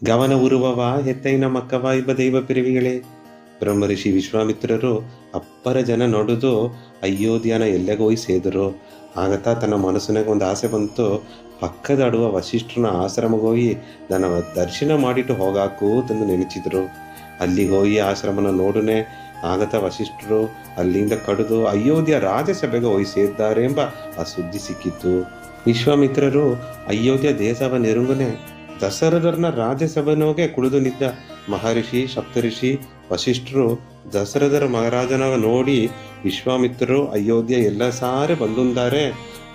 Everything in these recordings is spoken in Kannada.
ಗವನ ಉರುವವ ಹೆತ್ತೈನ ಮಕ್ಕವ ಇಬ್ಬ ದೈವ ಪಿರಿವಿಗಳೇ. ಬ್ರಹ್ಮಋಷಿ ವಿಶ್ವಾಮಿತ್ರರು ಅಪ್ಪರ ಜನ ನೋಡುದು ಅಯೋಧ್ಯನ ಎಲ್ಲೆಗೋಯ್ ಸೇದರು. ಆಗತ ತನ್ನ ಮನಸ್ಸಿನಾಗ ಒಂದು ಆಸೆ ಬಂತು, ಪಕ್ಕದಾಡುವ ವಸಿಷ್ಠನ ಆಶ್ರಮಗೋಯಿ ನನ್ನ ದರ್ಶನ ಮಾಡಿಟ್ಟು ಹೋಗಾಕು ತಂದು ನೆನೆಸಿದ್ರು. ಅಲ್ಲಿಗೆ ಹೋಗಿ ಆಶ್ರಮನ ನೋಡುನೆ ಆಗತ ವಸಿಷ್ಠರು ಅಲ್ಲಿಂದ ಕಡಿದು ಅಯೋಧ್ಯ ರಾಜಸಭೆಗೆ ಹೋಗಿ ಸೇರಿದ್ದಾರೆ ಎಂಬ ಆ ಸುದ್ದಿ ಸಿಕ್ಕಿತ್ತು. ವಿಶ್ವಾಮಿತ್ರರು ಅಯೋಧ್ಯ ದೇಶವ ನೆರುಂಗನೆ ದಶರಥರನ್ನ ರಾಜ್ಯಸಭೆನೋಗೆ ಕುಳಿದು ನಿದ್ದ ಮಹರ್ಷಿ ಸಪ್ತಋಷಿ ವಸಿಷ್ಠರು ದಶರಥರ ಮಹಾರಾಜನ ನೋಡಿ ವಿಶ್ವಾಮಿತ್ರರು ಅಯೋಧ್ಯ ಎಲ್ಲ ಸಾರೆ ಬಂದುಂದಾರೆ,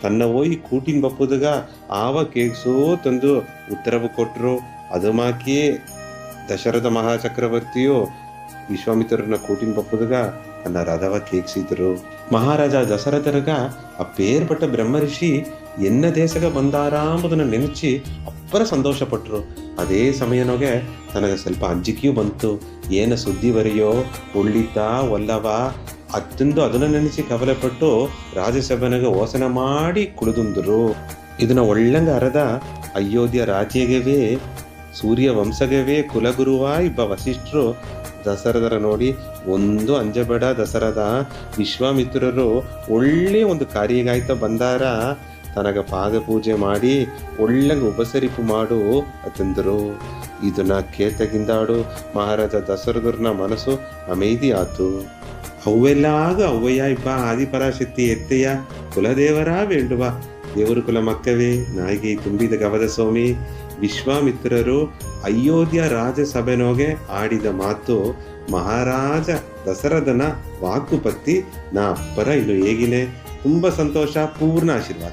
ತನ್ನ ಹೋಗಿ ಕೂಟಿನ ಬಪ್ಪುದಗ ಆವ ಕೇಗ್ಸೋ ತಂದು ಉತ್ತರವು ಕೊಟ್ಟರು. ಅದು ಮಾಕಿ ದಶರಥ ಮಹಾಚಕ್ರವರ್ತಿಯು ವಿಶ್ವಾಮಿತ್ರರನ್ನ ಕೂಟಿನ ಬಪ್ಪುದಗ ತನ್ನ ರಥವ ಕೇಗ್ಸಿದ್ರು. ಮಹಾರಾಜ ದಶರಥರಗ ಆ ಪೇರ್ಪಟ್ಟ ಬ್ರಹ್ಮಋಷಿ ಎನ್ನ ದೇಶಗ ಬಂದಾರ ಎಂಬುದನ್ನು ನೆನಚಿ ಅಪ್ಪರ ಸಂತೋಷ ಪಟ್ರು. ಅದೇ ಸಮಯನೊಗೆ ನನಗೆ ಸ್ವಲ್ಪ ಅಂಜಿಕೆಯೂ ಬಂತು. ಏನ ಸುದ್ದಿ ಬರೆಯೋ ಉಳ್ಳಿತ ಒಲ್ಲವ ಅತ್ತಂದು ಅದನ್ನ ನೆನೆಸಿ ಕವಲೆಪಟ್ಟು ರಾಜ್ಯಸಭೆನಾಗ ಓಸನ ಮಾಡಿ ಕುಳಿದುಂದರು. ಇದನ್ನ ಒಳ್ಳಂಗ ಅರದ ಅಯೋಧ್ಯ ರಾಜ್ಯಗವೇ ಸೂರ್ಯ ವಂಶಗವೇ ಕುಲಗುರುವ ಇಬ್ಬ ವಸಿಷ್ಠರು ದಶರಥರ ನೋಡಿ, ಒಂದು ಅಂಜಬೇಡ ದಶರಥ, ವಿಶ್ವಾಮಿತ್ರರು ಒಳ್ಳೆ ಒಂದು ಕಾರ್ಯಗಾಯ್ತ ಬಂದಾರ, ತನಗ ಪಾದ ಪೂಜೆ ಮಾಡಿ ಒಳ್ಳಂಗ ಉಪಸರಿಪು ಮಾಡು ಅತಂದರು. ಇದನ್ನ ಕೇತಗಿಂದಾಡು ಮಹಾರಾಜ ದಶರಥರನ ಮನಸ್ಸು ಅಮೇದಿ ಆತು. ಅವೆಲ್ಲಾಗ ಅವ್ವಯ್ಯ ಇಬ್ಬ ಆದಿಪರಾಶಕ್ತಿ ಎತ್ತೆಯ ಕುಲದೇವರ ಬೇಂಡುವ ದೇವರು ಕುಲ ಮಕ್ಕವೇ ನಾಯಿಗೆ ತುಂಬಿದ ಗವದ ಸ್ವಾಮಿ. ವಿಶ್ವಾಮಿತ್ರರು ಅಯೋಧ್ಯ ರಾಜಸಭೆನೋಗೆ ಆಡಿದ ಮಾತು ಮಹಾರಾಜ ದಶರಥನ ವಾಕುಪತ್ತಿ ನಾ ಅಪ್ಪರ ಇನ್ನು ಹೇಗಿನೇ. ತುಂಬ ಸಂತೋಷ, ಪೂರ್ಣ ಆಶೀರ್ವಾದ.